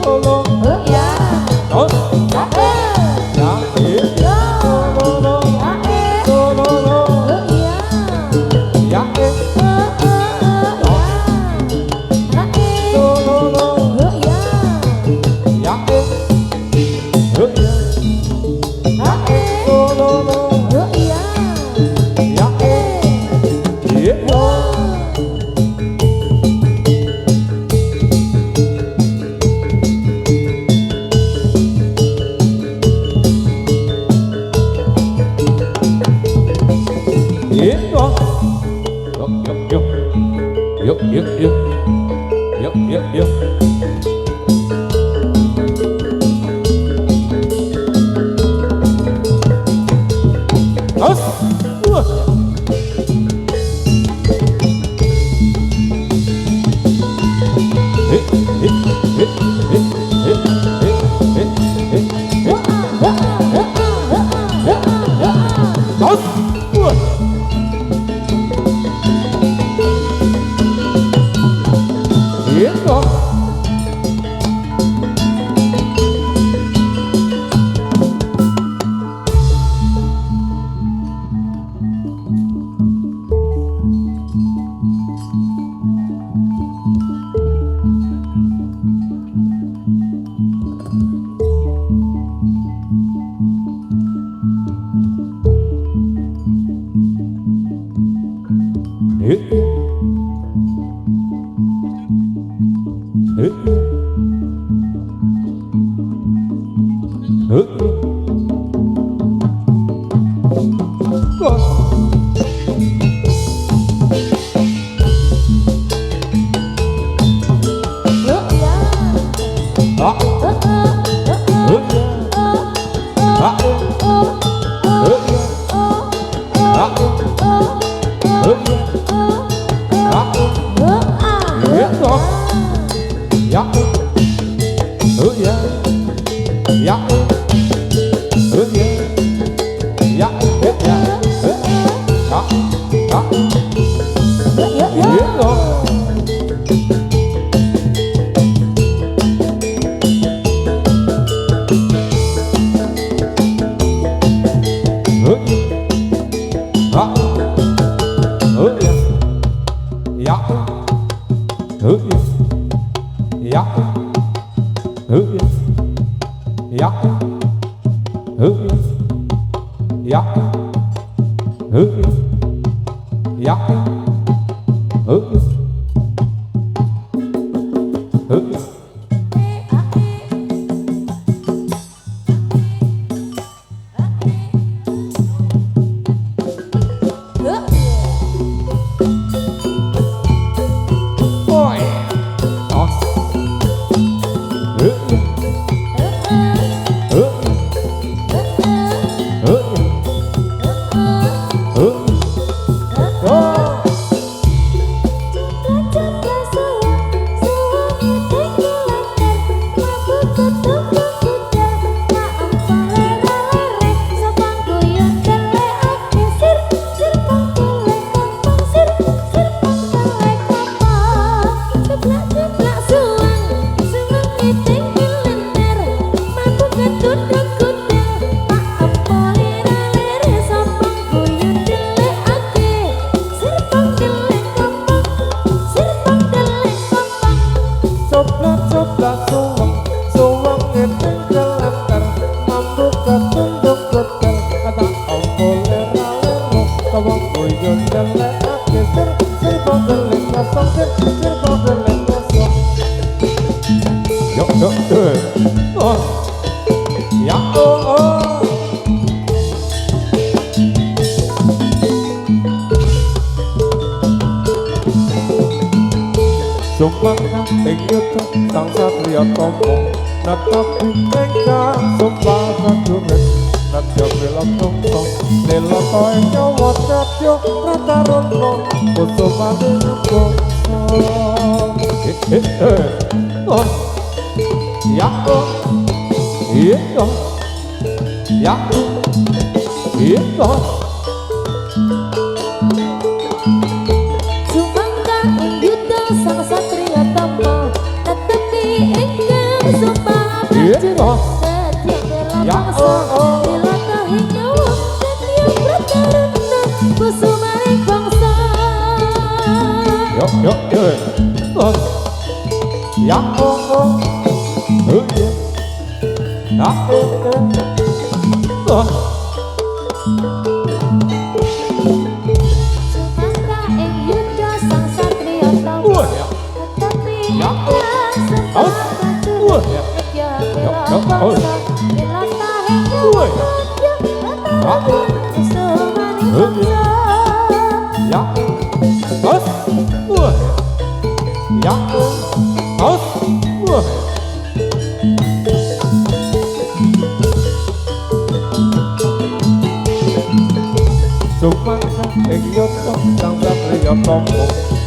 Oh,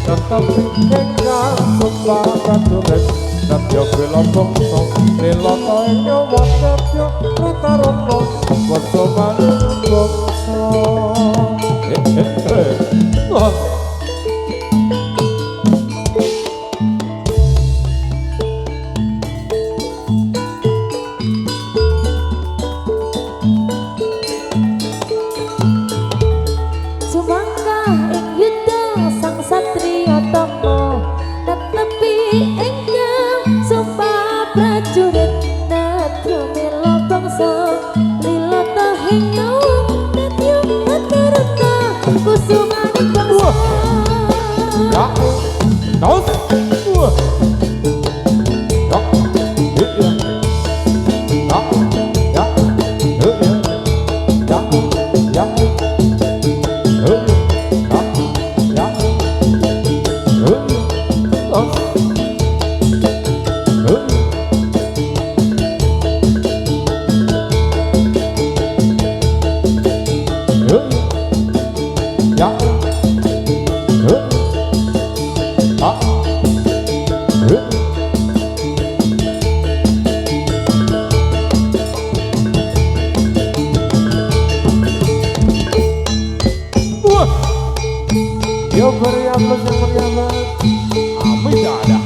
Tetap hingga sumpah prajurit dan yo bangsa lelata nyawa kadya ratarono bangsa manung bangsa Yo meriah banget, meriah banget. Apa tidak ada?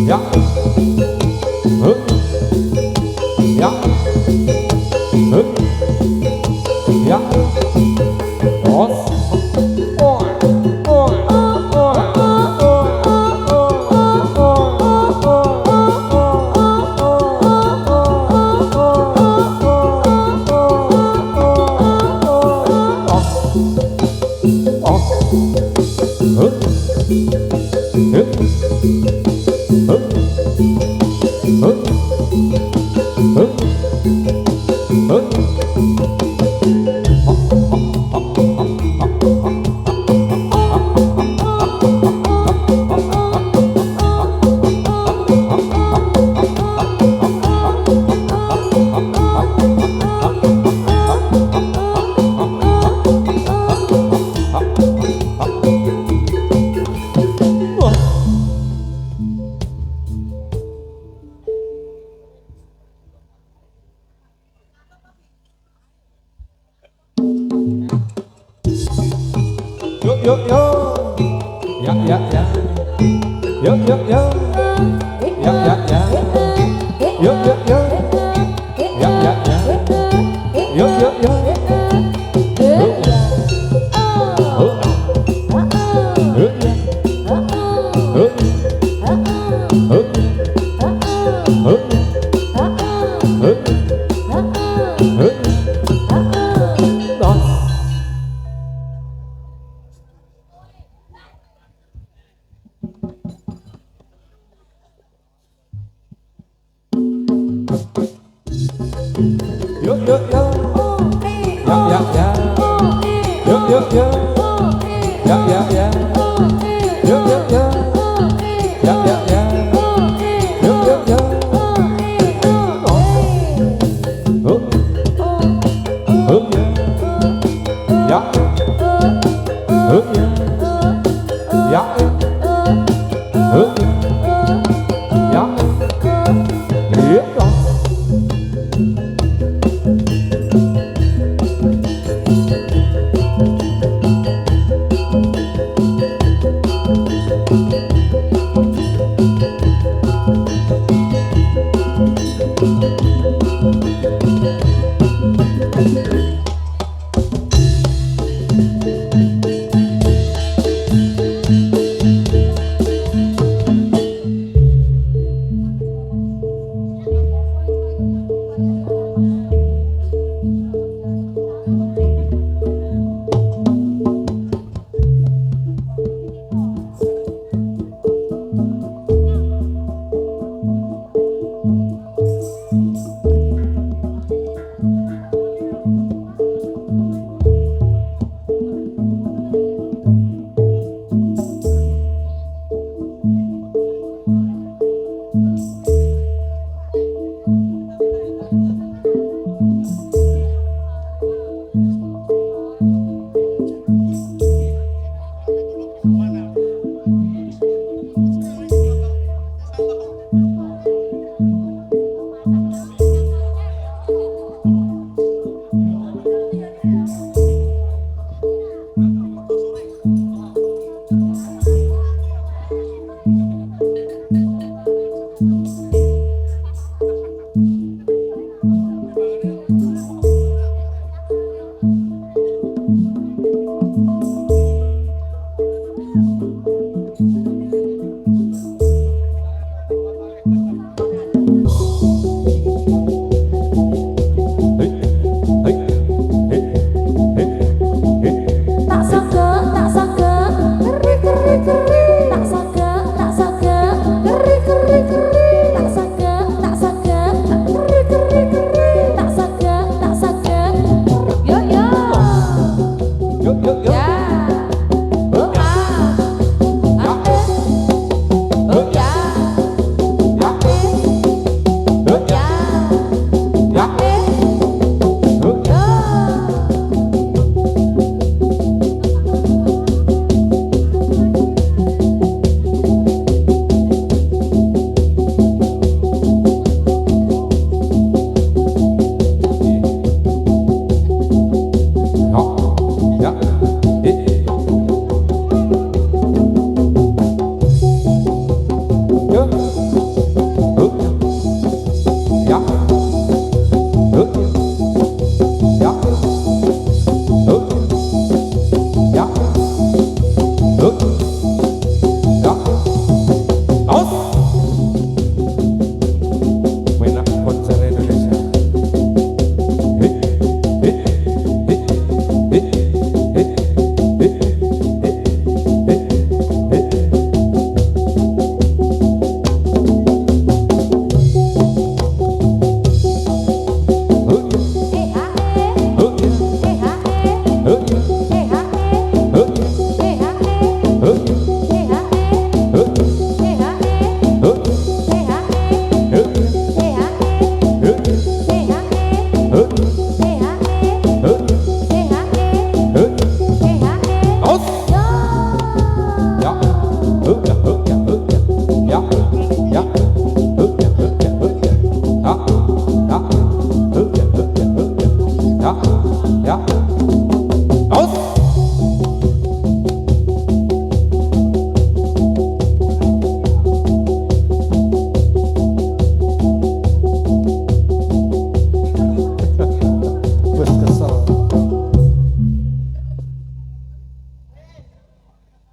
dạ dạ dạ đó yo yo dạ dạ dạ yo yo yo dạ dạ dạ yo yo yo dạ dạ dạ yo yo yo yo yo yo dạ dạ dạ yo yo yo dạ dạ dạ yo yo yo dạ dạ dạ yo yo yo hướng hướng dạ hướng dạ hướng dạ nghĩa đó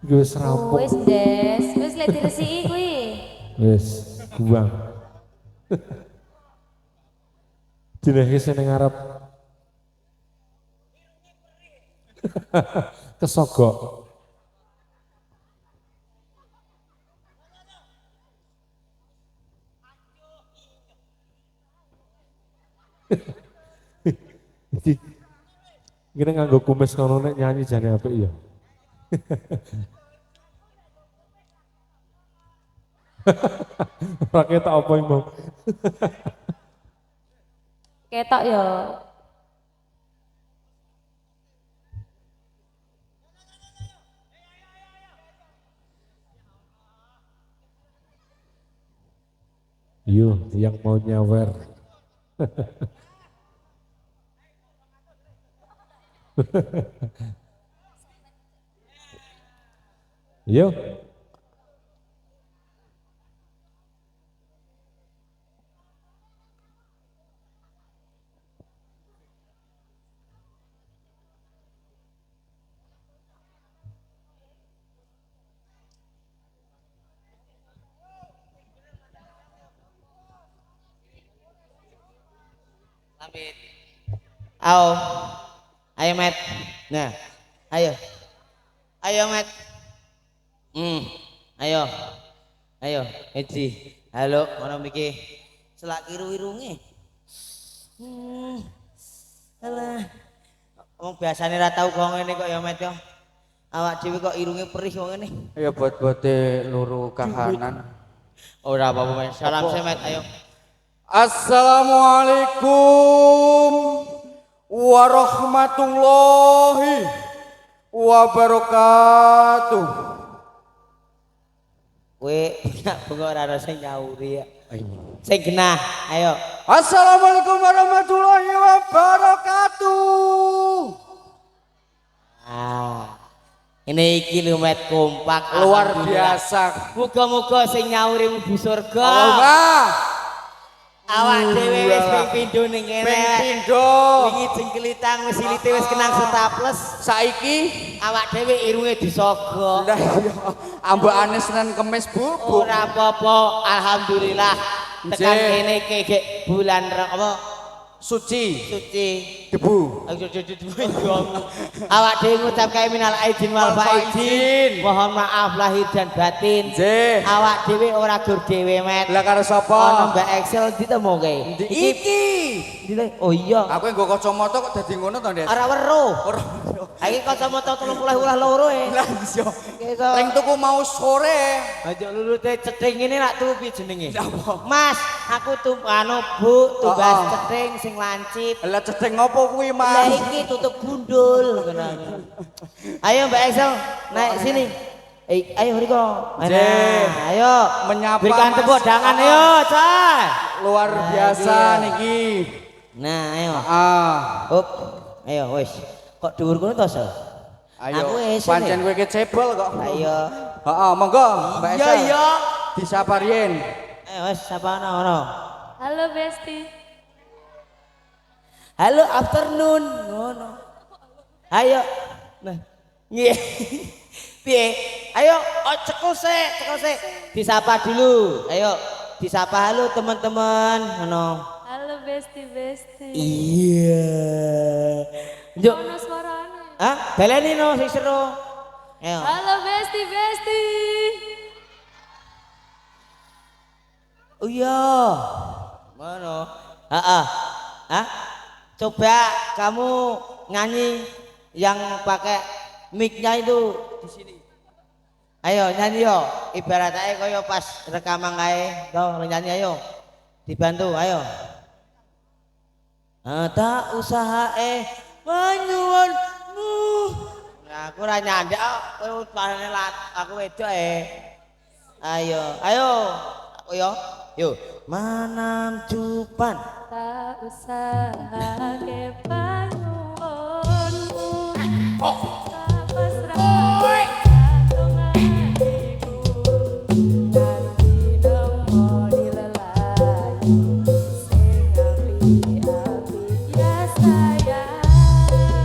Iki wis rampung. Wis Des, wis lek diresiki kuwi. Wis buang. Dineke sing ngarep. Kesogok. Gini nganggo kumis kono nek nyanyi jane apik ya. Ora ketok apa imam. Ketok ya. Yo, yang mau nyawer. Yo. Ayo, ayo Met. Nah, ayo Met. Ayo, Edi. Halo, mana miki? Selak kiru-irunge. Alah. Wong biasane ra tau kok ngene kok ya Met yo. Awak dhewe kok irunge perih kok ngene. Ya bot-bote luru kahanan. Ora apa-apa Met. Salam Met, ayo. Assalamualaikum warahmatullahi wabarakatuh. Kowe bengok ora ana sing nyauri ya. Sing genah, ayo. Assalamualaikum warahmatullahi wabarakatuh. Ini iki lho Met kompak Luar biasa. Muga-muga sing nyauri mlebu surga. Allahumma. Awak dhewe wis ping pindho ning kene. Ping pindho. Wingi jengkelitang wis silite wis kenang staples. Saiki Awak dhewe irunge disogok. lah ya ambekane Senin Kemis Bu. Ora apa-apa, alhamdulillah. Tekan kene kek bulan apa? Suci debu. Awak dhewe ngucapke minal aidin wal faizin. Mohon maaf lahir dan batin. Nggih. Awak dhewe ora gur dhewe Met. Lah karo sapa? Ono Mbak Excel ditemoke. Iki. Dile, oh iya. Aku nggo kacamata kok dadi ngono to, Des? Ora weruh. Ora. Ha iki kacamata 32 e. Lah iya. Ning tuku mau sore. Aja lulute cething ngene lak tuku piye jenenge? Mas, aku tuh anu Bu, tumbas cething sing lancip. Lah cething ngopo kuwi, Lah Mas? iki tutup gundul. Ayo Mbak Excel, naik sini. Ayo Riko. Ayo menyapa berikan Mas. tepuk tangan ayo, Cah. Luar biasa niki. Nah, ayo. Up. Ayo wis. Kok dhuwur ngono to, Se? Ayo. Aku esuk Pancen kowe iki cebol kok. Ayo. Heeh, monggo, Mbak Iya, Esa. iya. Disapa riyen. Ayo wis sapa ono. Halo Besti. Halo afternoon. Ngono. Ayo. Nah. Nggih. Piye? Ayo, cekel sik. Disapa dulu. Ayo, disapa halo teman-teman. Ngono. Halo Besti. Iya. Yuk. Ono suarane. Hah? Baleni no sing seru. Ayo. Halo Besti. Oh iya. Ngono. Heeh. Hah? Coba kamu nyanyi yang pakai mic-nya itu di sini. Ayo nyanyi yo. Ibaratnya kaya pas rekaman kae. Toh nyanyi ayo. Dibantu ayo. Tak usaha manyuwun. Nah, aku ora nyandak kowe parane aku wedok Ayo. Yo. Yo. Manam cupan. Tak usah kepanuonmu. Tak pasrah jantung hatiku. Nanti nemu dilelayu. Sing api-api ya sayang.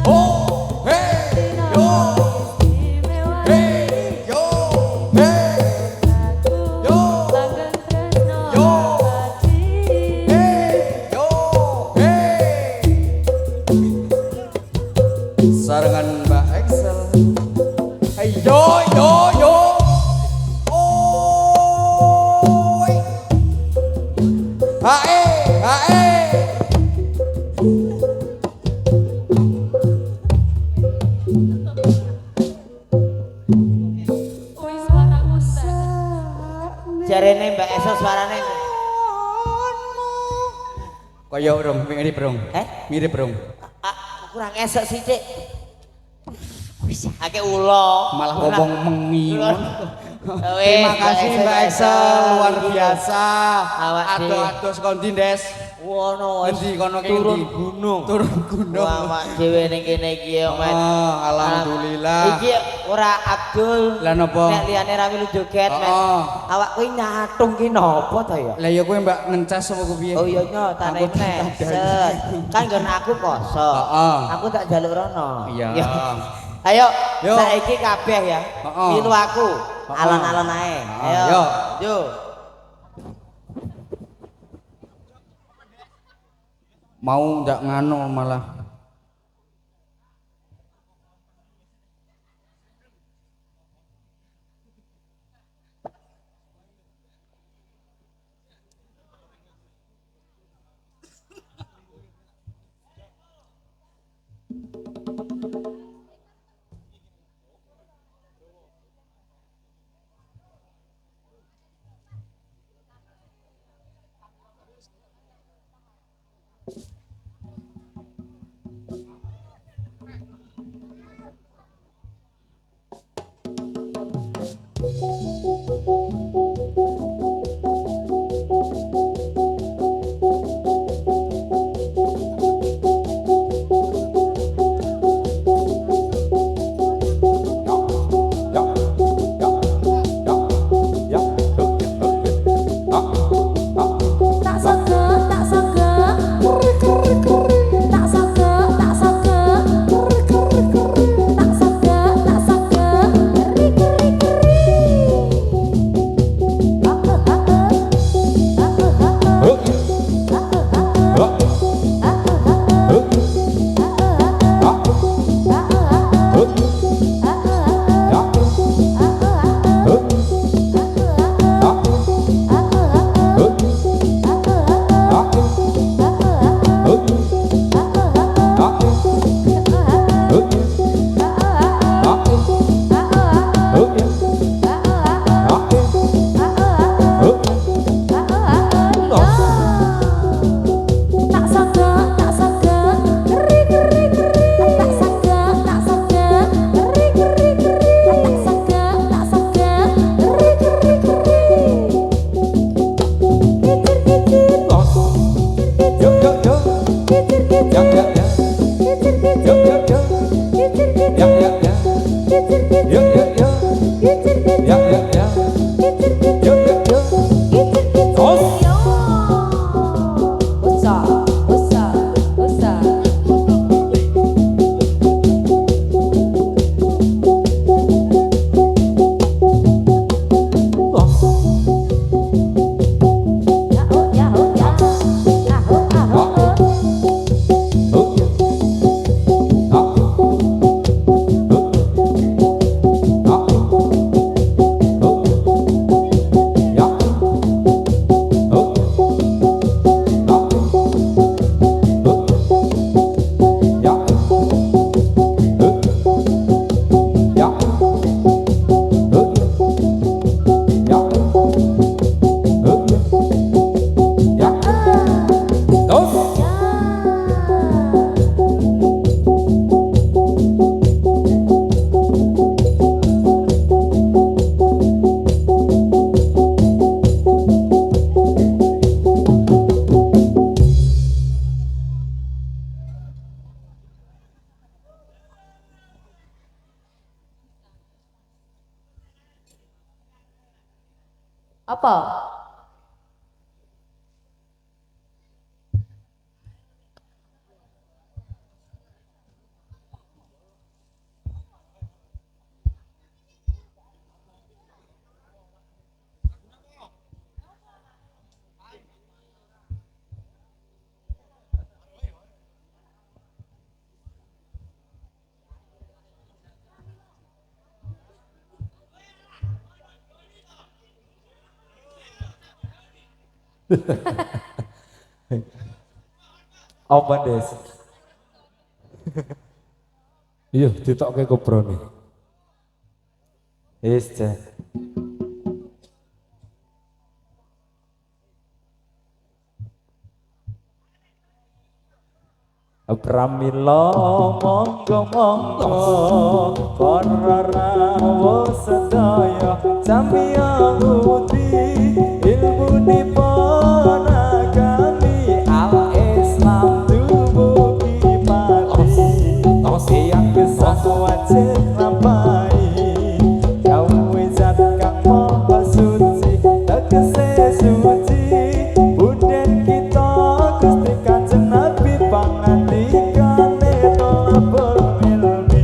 Oh, hey, yo. Istimewa. Hey, yo. Yo yo yo. Oi. Hae hae. Wis suaraku entek. Jarene Mbak Esa suarane. Kaya urung mirip urung. Mirip urung. Kurang esek sih, Cik. Ake ulo. Malah ngomong mengi. Terima Terima kasih Mbak Excel luar biasa. Awak dhewe. Ado-ado saka ndi, Des? Wono Endi kono kene turun ndi? gunung. Turun gunung. Awak dhewe ning kene iki ya, Men. Oh, alhamdulillah. Iki ora Abdul. Lah napa? Nek liyane ra milu joget, Men. Oh. Awak kuwi nyatung ki napa ta ya? Lah ya kowe Mbak ngencas apa piye? Oh iya nyo, tane Aku tak set. tandani. Kan nggon aku poso. Heeh. Aku tak jaluk rono. Iya. Ayo, Yo. saiki kabeh ya. Heeh. Milu aku. Heeh. Alon-alon ae. Ayo. Yo. Yo. Mau ndak ngano malah. Apa? Apa Des? Iya, ditokke kobrone. Wis, Jan. Pramila monggo monggo para rawuh sedaya sami ngudi ilmunipun agami al Islam dumugi pati yang kesah wajib nampai dawuh zat kang maha suci tegese suci buden kita Gusti Kanjeng Nabi pangandikane tolabul ilmi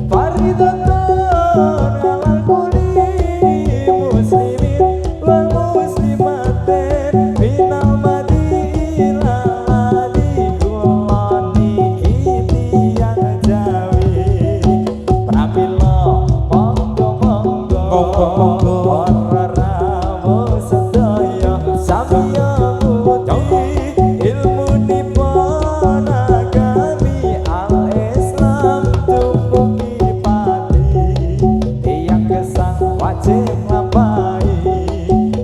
faridatun alal kulli muslimin wal muslimatin minal madinah kulani kiti yang jawi pramila monggo monggo para rawuh sedaya sami ngudi ilmunipun agami al Islam dumugi pati tiyang gesang wajib nglampahi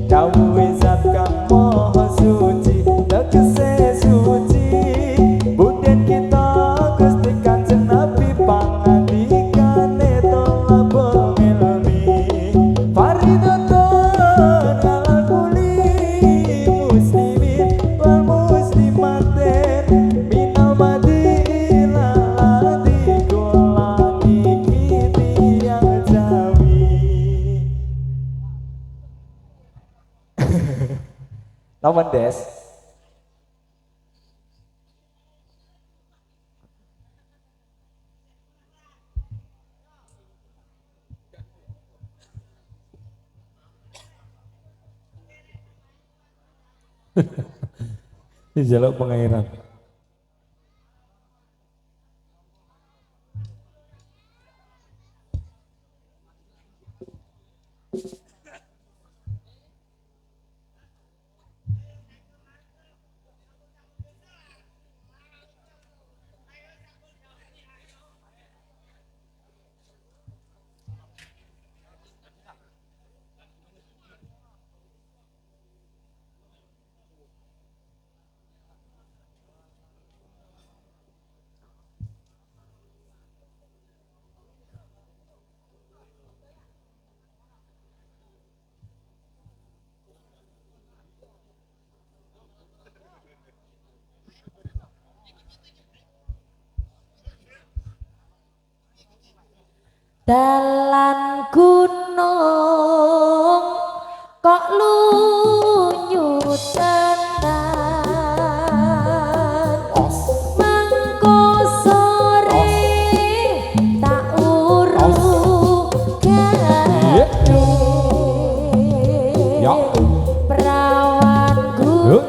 dawuhe zat kang maha suci tegese suci buden kita Gusti Kanjeng Nabi pangandikane tolabul ilmi faridatun alal kulli muslimin wal muslimatin minal madinah kulani kiti yang jawi. Lawan Des. Ini jaluk pengairan. Dalan gunung kok lunyut tenan mangko sore tak uru gede Ya. perawan gunung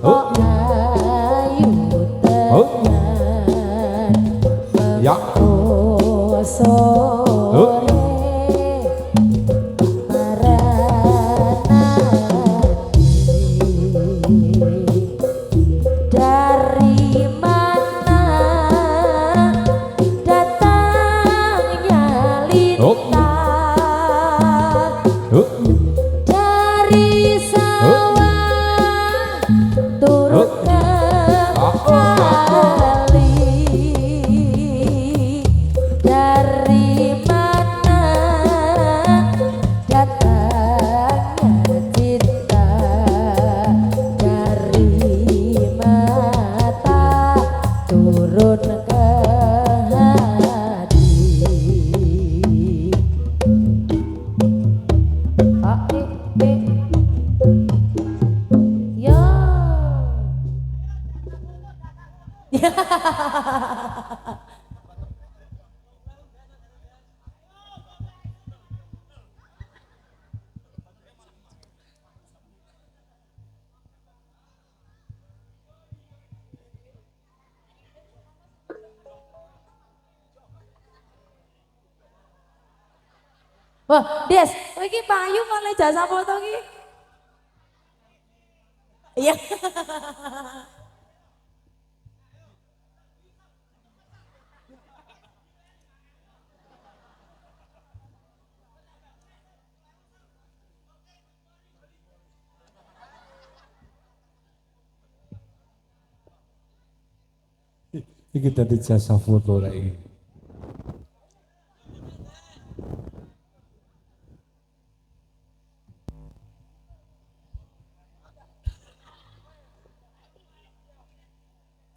kok ayu tenan Ya. sore dari mana datangnya lintang dari sawah turun ke kali dari mana datangnya cinta dari mata turun ke hati ya Wah, Des, iki payu kok le jasa foto iki. Iya. Iki dadi jasa foto lagi.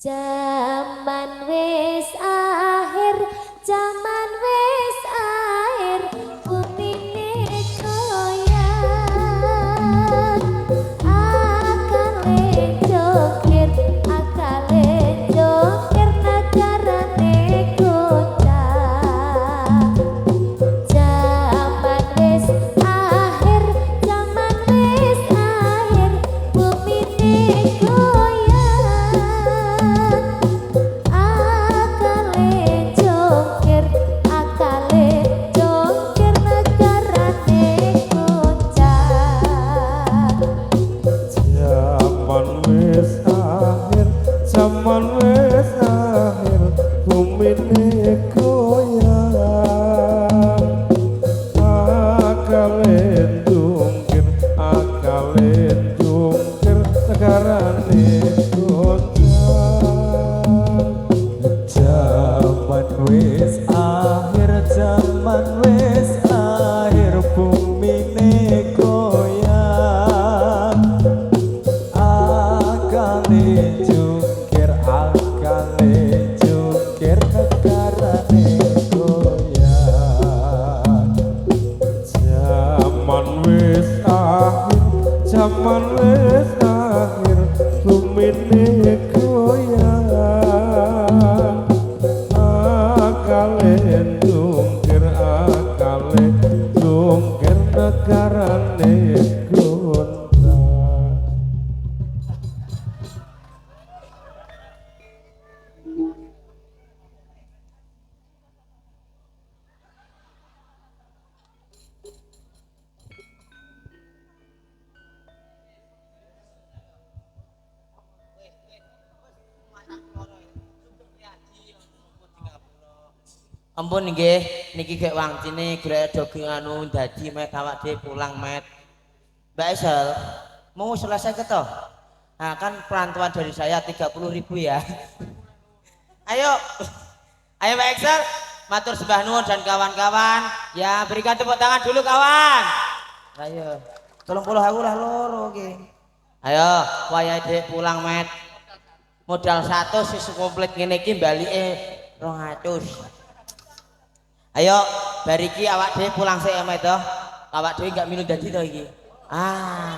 Zaman wis akhir, zaman wis akhir, bumine goyang. Akale jokir, negarane goncang. Zaman wis akhir, zaman wis akhir, bumine goyang. Zaman wis akhir, bumine goyang. Akale jungkir, negarane goncang. Zaman wis akhir, zaman wis akhir, bumine goyang. Akale jungkir, negarane goyang. Zaman wis akhir, zaman wis akhir, bumine goyang. Akale jungkir, negarane goncang. Ampun nggih, niki gek wangcine grek jogging anu dadi met awak dhewe pulang met. Mbak Esel, mau selesai ke toh? Nah kan perantuan dari saya 30.000 ya. Ayo, ayo Mbak Esel, matur sembah nuwun dan kawan-kawan. Ya berikan tepuk tangan dulu kawan. Ayo, 30 aku lah loro nggih. Ayo, wayahe dhewe pulang met. Modal 100 wis komplit ngene iki balike 200. Ayo, bariki awak dhewe pulang sik ya Met toh. Awak dhewe enggak minum dadi toh iki. Hah?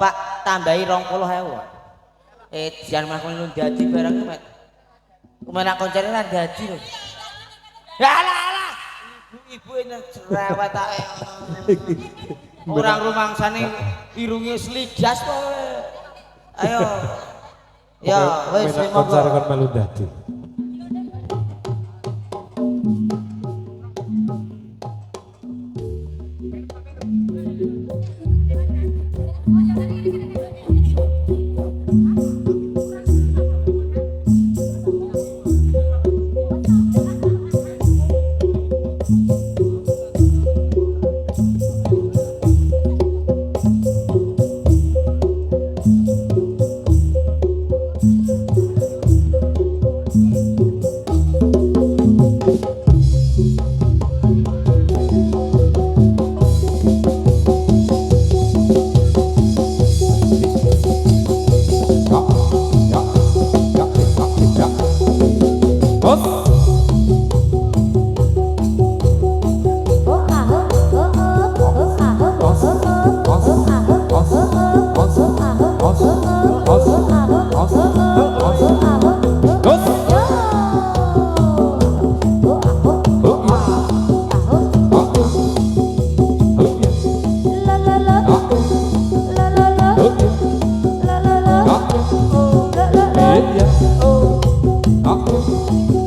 Pak, tambahi 20.000. Jangan malah minum dadi barang Met. Kumenak koncere ra dadi lho. Ya alah. Ibu ini cerewet ae. Orang rumangsane irunge slidas kok. Ayo. Ya, wis konser kon melu dadi.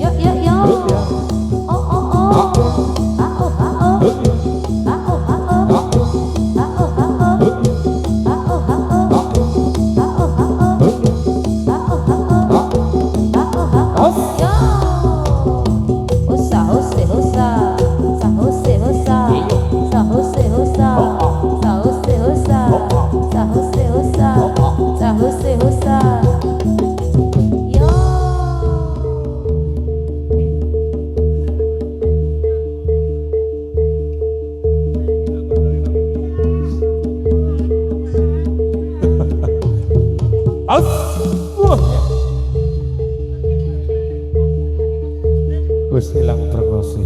Yuk, yuk. wis ilang berkose.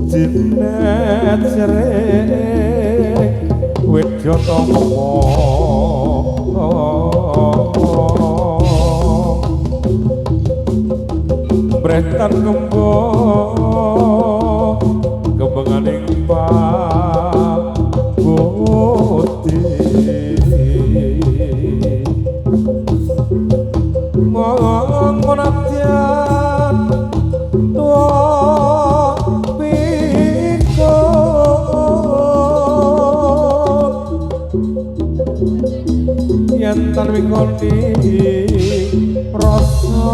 Jinet sering wedo tompo Bretan kembo kembanganing pak putih monatian tua piko yen tan wikoni rasa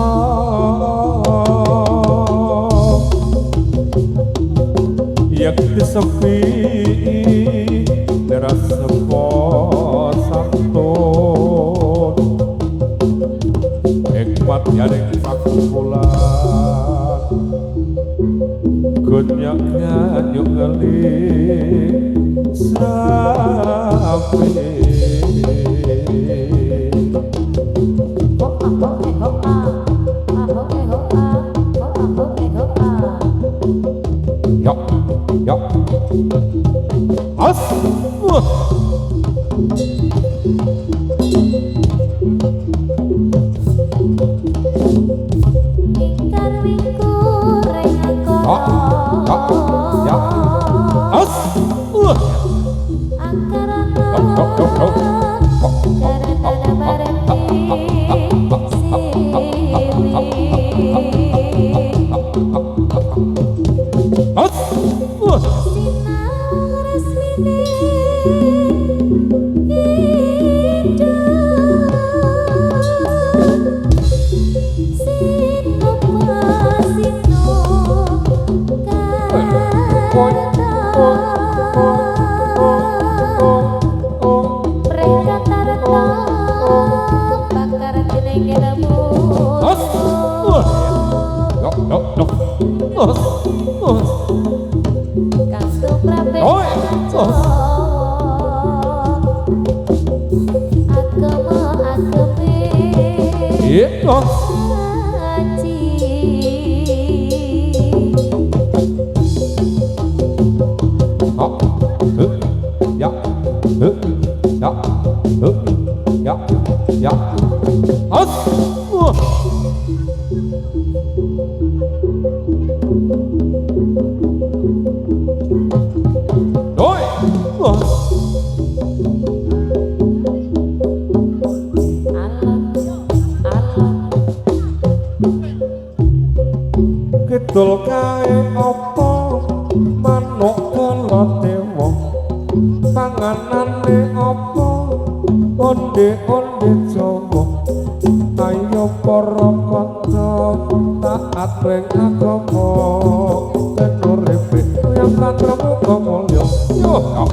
yak disepi rasa santun hikmat yaring pakumpulan gunyak nyanyuk ngali sapi Yuk, yuk. As. Ingkar wingkur Yuk, yuk, yuk. As. As. Kidul kae apa manuk kalatewa panganane apa onde-onde Jawa ayo para kanca taat ring agama ben uripe yang tantrem uga mulya yo yo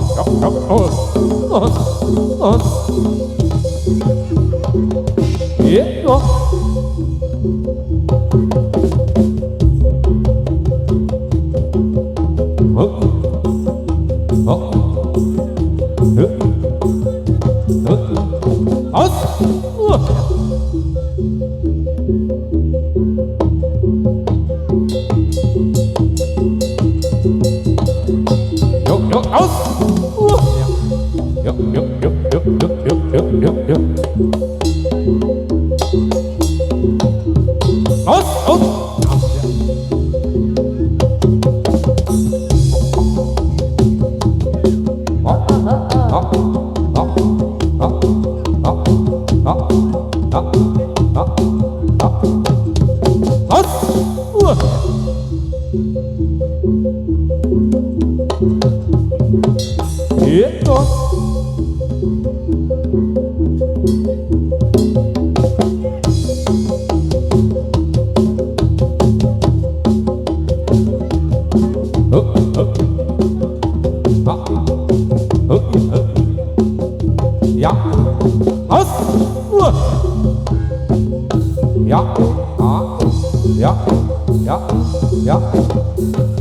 ya